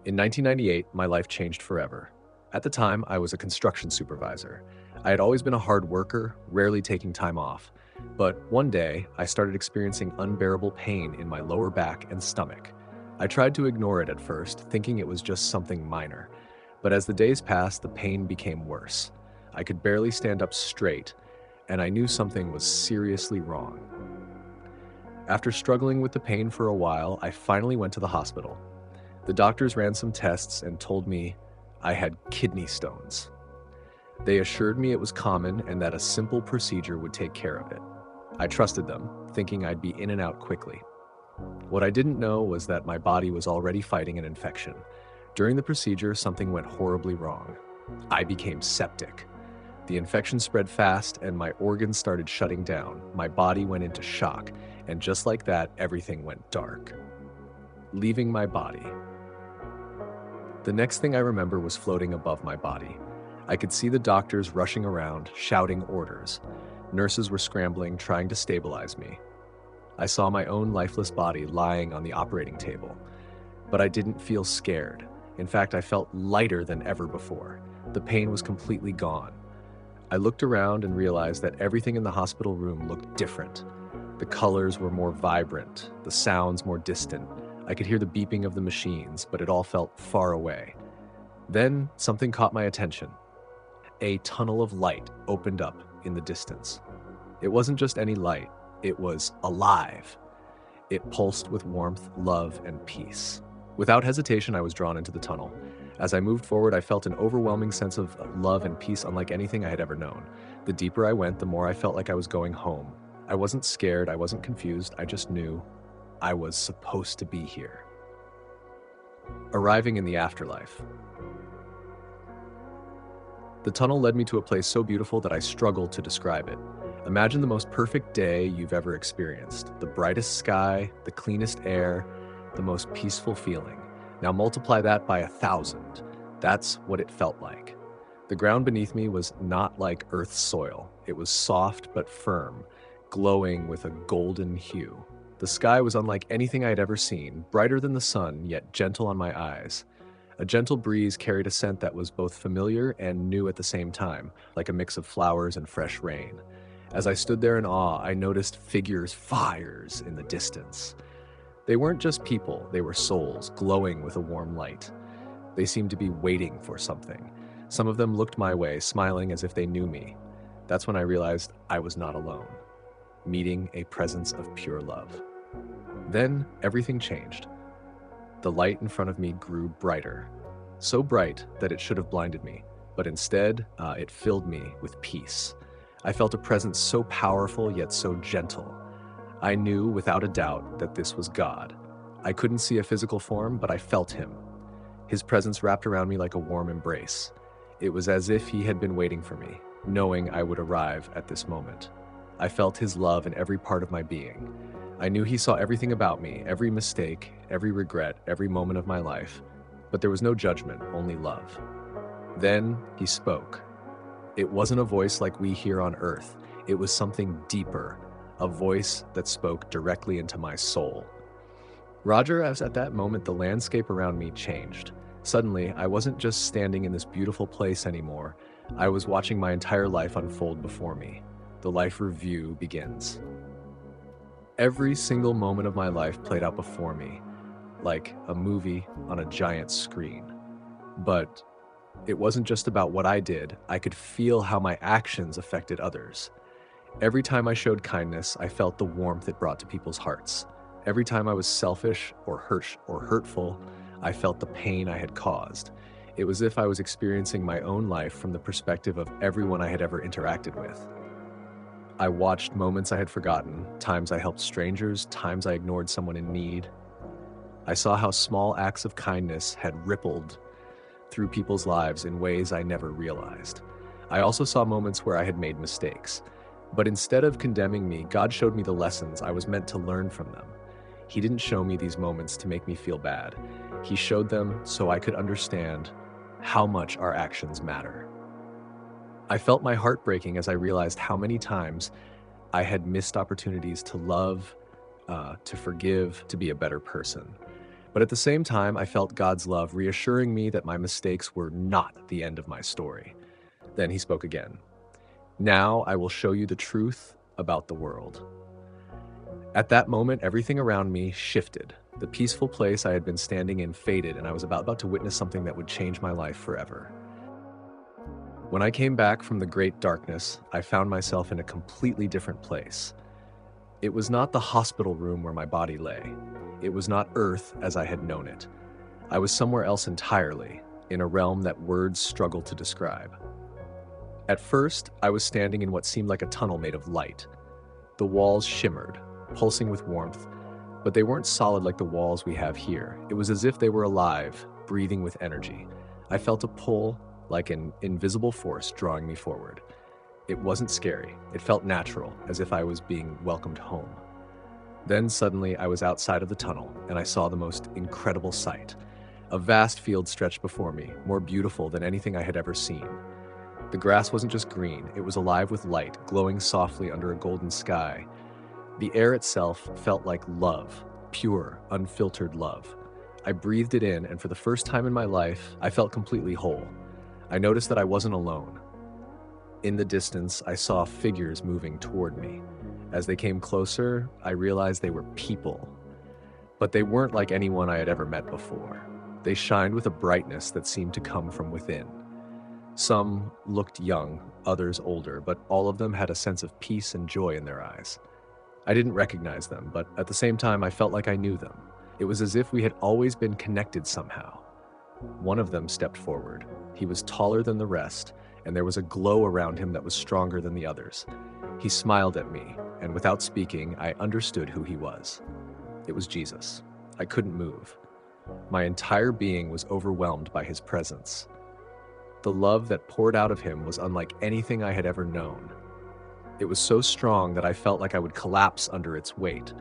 In 1998, my life changed forever. At the time, I was a construction supervisor. I had always been a hard worker, rarely taking time off. But one day, I started experiencing unbearable pain in my lower back and stomach. I tried to ignore it at first, thinking it was just something minor. But as the days passed, the pain became worse. I could barely stand up straight, and I knew something was seriously wrong. After struggling with the pain for a while, I finally went to the hospital. The doctors ran some tests and told me I had kidney stones. They assured me it was common and that a simple procedure would take care of it. I trusted them, thinking I'd be in and out quickly. What I didn't know was that my body was already fighting an infection. During the procedure, something went horribly wrong. I became septic. The infection spread fast and my organs started shutting down. My body went into shock, and just like that, everything went dark, leaving my body. The next thing I remember was floating above my body. I could see the doctors rushing around, shouting orders. Nurses were scrambling, trying to stabilize me. I saw my own lifeless body lying on the operating table. But I didn't feel scared. In fact, I felt lighter than ever before. The pain was completely gone. I looked around and realized that everything in the hospital room looked different. The colors were more vibrant, the sounds more distant. I could hear the beeping of the machines, but it all felt far away. Then something caught my attention. A tunnel of light opened up in the distance. It wasn't just any light, it was alive. It pulsed with warmth, love, and peace. Without hesitation, I was drawn into the tunnel. As I moved forward, I felt an overwhelming sense of love and peace unlike anything I had ever known. The deeper I went, the more I felt like I was going home. I wasn't scared, I wasn't confused, I just knew I was supposed to be here. Arriving in the afterlife. The tunnel led me to a place so beautiful that I struggle to describe it. Imagine the most perfect day you've ever experienced. The brightest sky, the cleanest air, the most peaceful feeling. Now multiply that by 1,000. That's what it felt like. The ground beneath me was not like Earth's soil. It was soft but firm, glowing with a golden hue. The sky was unlike anything I had ever seen, brighter than the sun, yet gentle on my eyes. A gentle breeze carried a scent that was both familiar and new at the same time, like a mix of flowers and fresh rain. As I stood there in awe, I noticed fires in the distance. They weren't just people, they were souls, glowing with a warm light. They seemed to be waiting for something. Some of them looked my way, smiling as if they knew me. That's when I realized I was not alone, meeting a presence of pure love. Then everything changed. The light in front of me grew brighter, so bright that it should have blinded me, but instead, it filled me with peace. I felt a presence so powerful yet so gentle. I knew without a doubt that this was God. I couldn't see a physical form, but I felt him. His presence wrapped around me like a warm embrace. It was as if he had been waiting for me, knowing I would arrive at this moment. I felt his love in every part of my being. I knew he saw everything about me, every mistake, every regret, every moment of my life. But there was no judgment, only love. Then he spoke. It wasn't a voice like we hear on earth. It was something deeper, a voice that spoke directly into my soul. Roger, as at that moment, the landscape around me changed. Suddenly, I wasn't just standing in this beautiful place anymore. I was watching my entire life unfold before me. The life review begins. Every single moment of my life played out before me, like a movie on a giant screen. But it wasn't just about what I did. I could feel how my actions affected others. Every time I showed kindness, I felt the warmth it brought to people's hearts. Every time I was selfish or hurtful, I felt the pain I had caused. It was as if I was experiencing my own life from the perspective of everyone I had ever interacted with. I watched moments I had forgotten, times I helped strangers, times I ignored someone in need. I saw how small acts of kindness had rippled through people's lives in ways I never realized. I also saw moments where I had made mistakes. But instead of condemning me, God showed me the lessons I was meant to learn from them. He didn't show me these moments to make me feel bad. He showed them so I could understand how much our actions matter. I felt my heart breaking as I realized how many times I had missed opportunities to love, to forgive, to be a better person. But at the same time, I felt God's love reassuring me that my mistakes were not the end of my story. Then he spoke again. Now I will show you the truth about the world. At that moment, everything around me shifted. The peaceful place I had been standing in faded, and I was about to witness something that would change my life forever. When I came back from the great darkness, I found myself in a completely different place. It was not the hospital room where my body lay. It was not Earth as I had known it. I was somewhere else entirely, in a realm that words struggle to describe. At first, I was standing in what seemed like a tunnel made of light. The walls shimmered, pulsing with warmth, but they weren't solid like the walls we have here. It was as if they were alive, breathing with energy. I felt a pull, like an invisible force drawing me forward. It wasn't scary. It felt natural, as if I was being welcomed home. Then suddenly I was outside of the tunnel, and I saw the most incredible sight. A vast field stretched before me, more beautiful than anything I had ever seen. The grass wasn't just green, it was alive with light, glowing softly under a golden sky. The air itself felt like love, pure, unfiltered love. I breathed it in, and for the first time in my life, I felt completely whole. I noticed that I wasn't alone. In the distance, I saw figures moving toward me. As they came closer, I realized they were people. But they weren't like anyone I had ever met before. They shined with a brightness that seemed to come from within. Some looked young, others older, but all of them had a sense of peace and joy in their eyes. I didn't recognize them, but at the same time, I felt like I knew them. It was as if we had always been connected somehow. One of them stepped forward. He was taller than the rest, and there was a glow around him that was stronger than the others. He smiled at me, and without speaking, I understood who he was. It was Jesus. I couldn't move. My entire being was overwhelmed by his presence. The love that poured out of him was unlike anything I had ever known. It was so strong that I felt like I would collapse under its weight,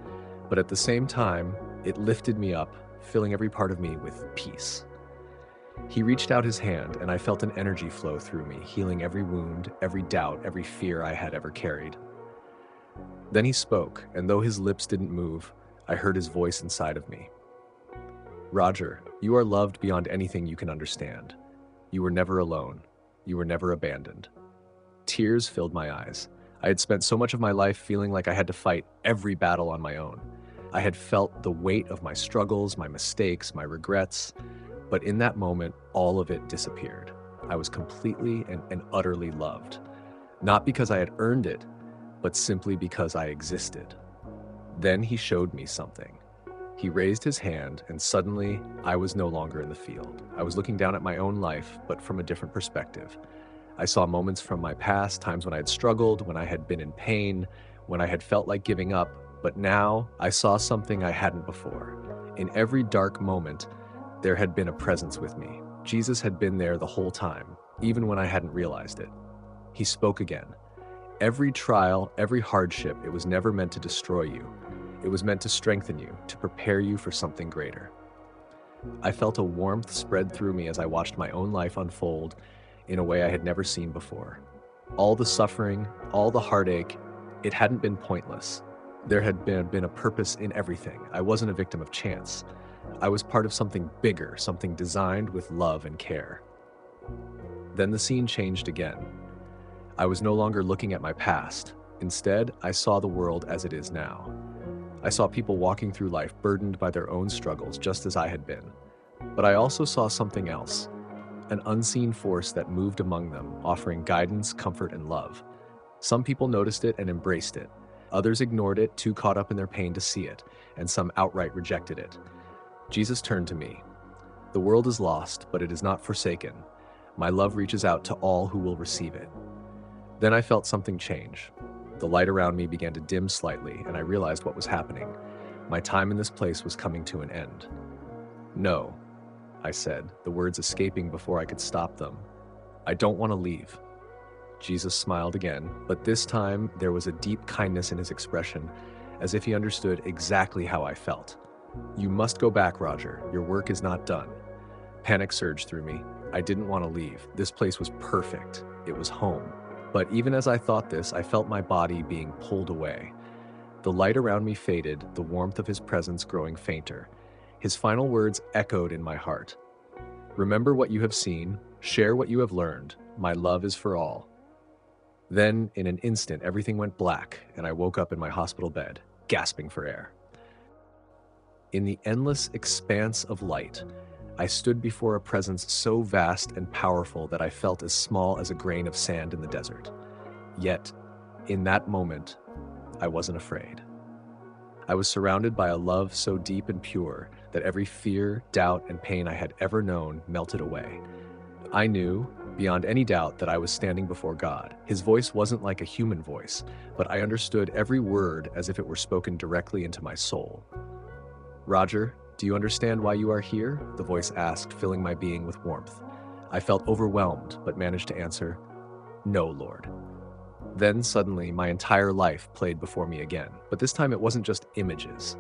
but at the same time, it lifted me up, filling every part of me with peace. He reached out his hand, and I felt an energy flow through me, healing every wound, every doubt, every fear I had ever carried. Then he spoke, and though his lips didn't move, I heard his voice inside of me. Roger, you are loved beyond anything you can understand. You were never alone. You were never abandoned. Tears filled my eyes. I had spent so much of my life feeling like I had to fight every battle on my own. I had felt the weight of my struggles, my mistakes, my regrets, but in that moment, all of it disappeared. I was completely and utterly loved. Not because I had earned it, but simply because I existed. Then he showed me something. He raised his hand, and suddenly, I was no longer in the field. I was looking down at my own life, but from a different perspective. I saw moments from my past, times when I had struggled, when I had been in pain, when I had felt like giving up, but now I saw something I hadn't before. In every dark moment, there had been a presence with me. Jesus had been there the whole time, even when I hadn't realized it. He spoke again. Every trial, every hardship, it was never meant to destroy you. It was meant to strengthen you, to prepare you for something greater. I felt a warmth spread through me as I watched my own life unfold in a way I had never seen before. All the suffering, all the heartache, it hadn't been pointless. There had been a purpose in everything. I wasn't a victim of chance. I was part of something bigger, something designed with love and care. Then the scene changed again. I was no longer looking at my past. Instead, I saw the world as it is now. I saw people walking through life burdened by their own struggles, just as I had been. But I also saw something else, an unseen force that moved among them, offering guidance, comfort, and love. Some people noticed it and embraced it. Others ignored it, too caught up in their pain to see it, and some outright rejected it. Jesus turned to me. The world is lost, but it is not forsaken. My love reaches out to all who will receive it. Then I felt something change. The light around me began to dim slightly, and I realized what was happening. My time in this place was coming to an end. No, I said, the words escaping before I could stop them. I don't want to leave. Jesus smiled again, but this time there was a deep kindness in his expression, as if he understood exactly how I felt. You must go back, Roger. Your work is not done. Panic surged through me. I didn't want to leave. This place was perfect. It was home. But even as I thought this, I felt my body being pulled away. The light around me faded, the warmth of his presence growing fainter. His final words echoed in my heart. Remember what you have seen, share what you have learned. My love is for all. Then, in an instant, everything went black, and I woke up in my hospital bed, gasping for air. In the endless expanse of light, I stood before a presence so vast and powerful that I felt as small as a grain of sand in the desert. Yet, in that moment, I wasn't afraid. I was surrounded by a love so deep and pure that every fear, doubt, and pain I had ever known melted away. I knew, beyond any doubt, that I was standing before God. His voice wasn't like a human voice, but I understood every word as if it were spoken directly into my soul. "Roger, do you understand why you are here?" the voice asked, filling my being with warmth. I felt overwhelmed, but managed to answer, "No, Lord." Then suddenly, my entire life played before me again, but this time it wasn't just images.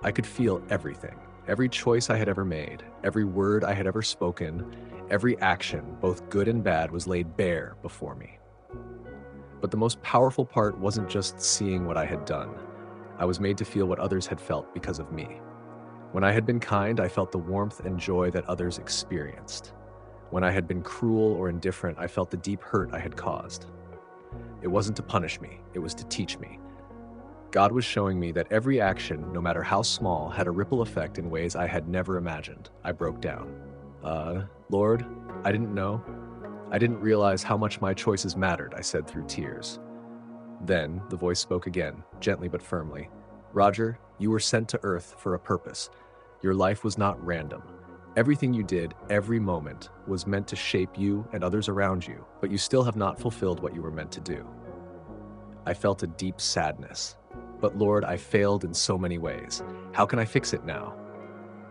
I could feel everything. Every choice I had ever made, every word I had ever spoken, every action, both good and bad, was laid bare before me. But the most powerful part wasn't just seeing what I had done. I was made to feel what others had felt because of me. When I had been kind, I felt the warmth and joy that others experienced. When I had been cruel or indifferent, I felt the deep hurt I had caused. It wasn't to punish me, it was to teach me. God was showing me that every action, no matter how small, had a ripple effect in ways I had never imagined. I broke down. Lord, I didn't know. I didn't realize how much my choices mattered," I said through tears. Then the voice spoke again, gently but firmly. "Roger, you were sent to Earth for a purpose. Your life was not random. Everything you did, every moment, was meant to shape you and others around you, but you still have not fulfilled what you were meant to do." I felt a deep sadness. But Lord, I failed in so many ways. How can I fix it now?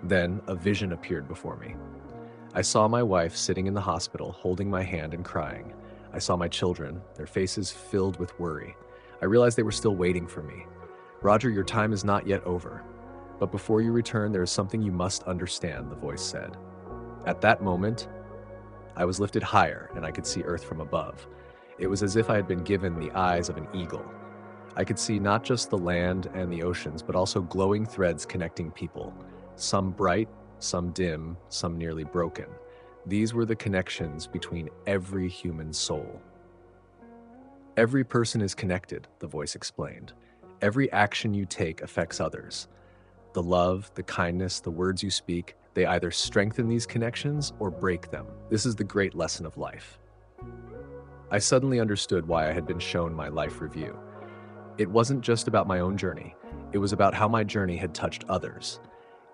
Then a vision appeared before me. I saw my wife sitting in the hospital, holding my hand and crying. I saw my children, their faces filled with worry. I realized they were still waiting for me. "Roger, your time is not yet over. But before you return, there is something you must understand," the voice said. At that moment, I was lifted higher and I could see Earth from above. It was as if I had been given the eyes of an eagle. I could see not just the land and the oceans, but also glowing threads connecting people, some bright, some dim, some nearly broken. These were the connections between every human soul. "Every person is connected," the voice explained. "Every action you take affects others. The love, the kindness, the words you speak, they either strengthen these connections or break them. This is the great lesson of life." I suddenly understood why I had been shown my life review. It wasn't just about my own journey. It was about how my journey had touched others.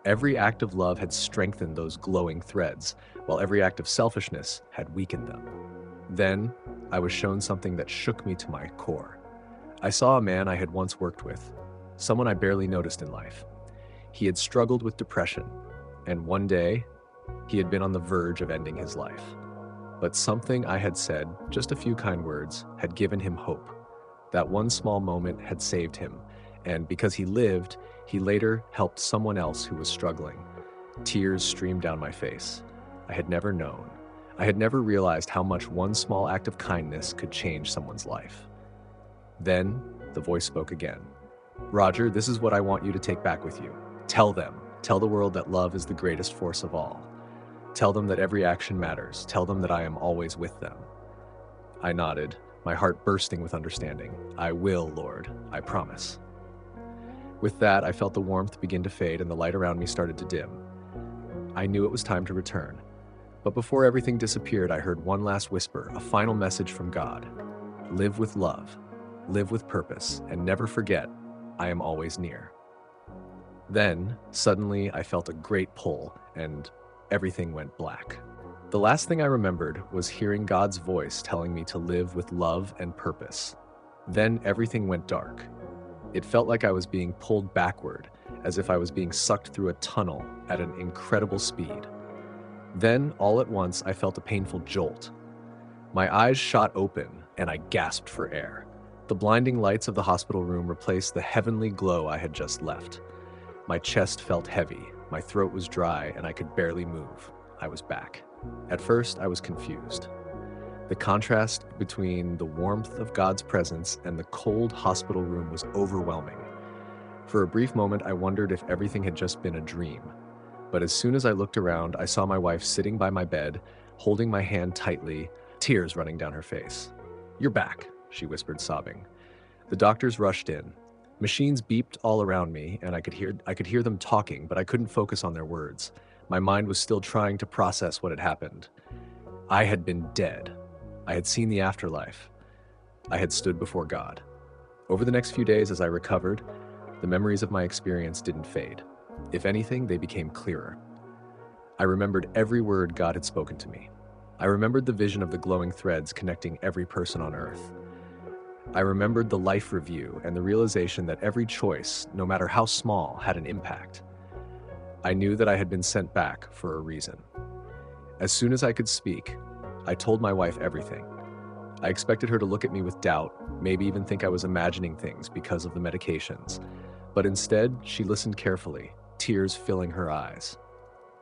Every act of love had strengthened those glowing threads, while every act of selfishness had weakened them. Then, I was shown something that shook me to my core. I saw a man I had once worked with, someone I barely noticed in life. He had struggled with depression, and one day, he had been on the verge of ending his life. But something I had said, just a few kind words, had given him hope. That one small moment had saved him, and because he lived, he later helped someone else who was struggling. Tears streamed down my face. I had never known. I had never realized how much one small act of kindness could change someone's life. Then, the voice spoke again. "Roger, this is what I want you to take back with you. Tell the world that love is the greatest force of all. Tell them that every action matters. Tell them that I am always with them." I nodded, my heart bursting with understanding. "I will, Lord, I promise." With that, I felt the warmth begin to fade and the light around me started to dim. I knew it was time to return. But before everything disappeared, I heard one last whisper, a final message from God. "Live with love, live with purpose, and never forget, I am always near." Then, suddenly, I felt a great pull, and everything went black. The last thing I remembered was hearing God's voice telling me to live with love and purpose. Then everything went dark. It felt like I was being pulled backward, as if I was being sucked through a tunnel at an incredible speed. Then, all at once, I felt a painful jolt. My eyes shot open, and I gasped for air. The blinding lights of the hospital room replaced the heavenly glow I had just left. My chest felt heavy, my throat was dry, and I could barely move. I was back. At first, I was confused. The contrast between the warmth of God's presence and the cold hospital room was overwhelming. For a brief moment, I wondered if everything had just been a dream. But as soon as I looked around, I saw my wife sitting by my bed, holding my hand tightly, tears running down her face. "You're back," she whispered, sobbing. The doctors rushed in. Machines beeped all around me, and I could hear them talking, but I couldn't focus on their words. My mind was still trying to process what had happened. I had been dead. I had seen the afterlife. I had stood before God. Over the next few days, as I recovered, the memories of my experience didn't fade. If anything, they became clearer. I remembered every word God had spoken to me. I remembered the vision of the glowing threads connecting every person on earth. I remembered the life review and the realization that every choice, no matter how small, had an impact. I knew that I had been sent back for a reason. As soon as I could speak, I told my wife everything. I expected her to look at me with doubt, maybe even think I was imagining things because of the medications. But instead, she listened carefully, tears filling her eyes.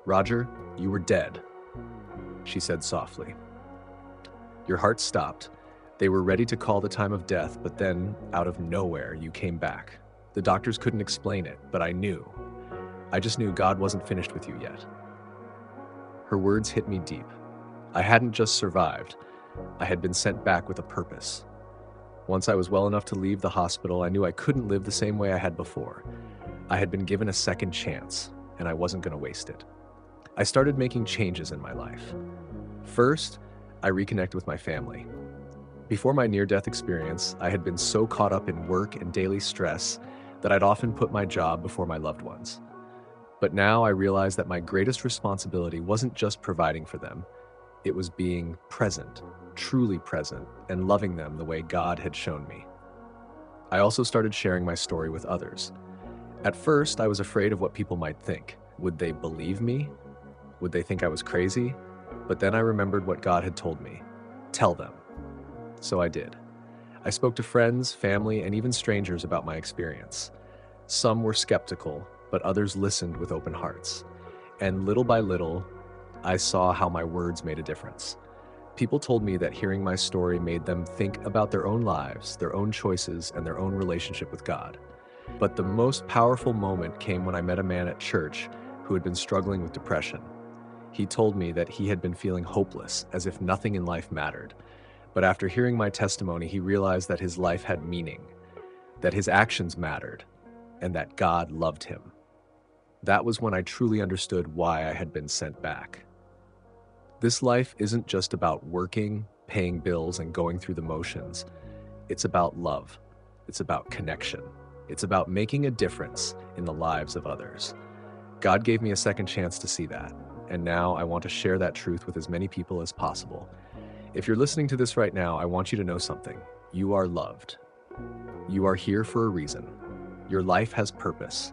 "Roger, you were dead," she said softly. "Your heart stopped. They were ready to call the time of death, but then, out of nowhere, you came back. The doctors couldn't explain it, but I knew. I just knew God wasn't finished with you yet." Her words hit me deep. I hadn't just survived. I had been sent back with a purpose. Once I was well enough to leave the hospital, I knew I couldn't live the same way I had before. I had been given a second chance, and I wasn't going to waste it. I started making changes in my life. First, I reconnected with my family. Before my near-death experience, I had been so caught up in work and daily stress that I'd often put my job before my loved ones. But now I realized that my greatest responsibility wasn't just providing for them. It was being present, truly present, and loving them the way God had shown me. I also started sharing my story with others. At first, I was afraid of what people might think. Would they believe me? Would they think I was crazy? But then I remembered what God had told me. Tell them. So I did. I spoke to friends, family, and even strangers about my experience. Some were skeptical, but others listened with open hearts. And little by little, I saw how my words made a difference. People told me that hearing my story made them think about their own lives, their own choices, and their own relationship with God. But the most powerful moment came when I met a man at church who had been struggling with depression. He told me that he had been feeling hopeless, as if nothing in life mattered. But after hearing my testimony, he realized that his life had meaning, that his actions mattered, and that God loved him. That was when I truly understood why I had been sent back. This life isn't just about working, paying bills, and going through the motions. It's about love. It's about connection. It's about making a difference in the lives of others. God gave me a second chance to see that, and now I want to share that truth with as many people as possible. If you're listening to this right now, I want you to know something. You are loved. You are here for a reason. Your life has purpose.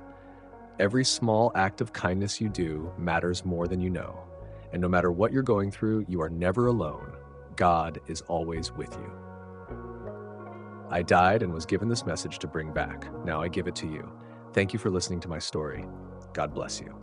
Every small act of kindness you do matters more than you know. And no matter what you're going through, you are never alone. God is always with you. I died and was given this message to bring back. Now I give it to you. Thank you for listening to my story. God bless you.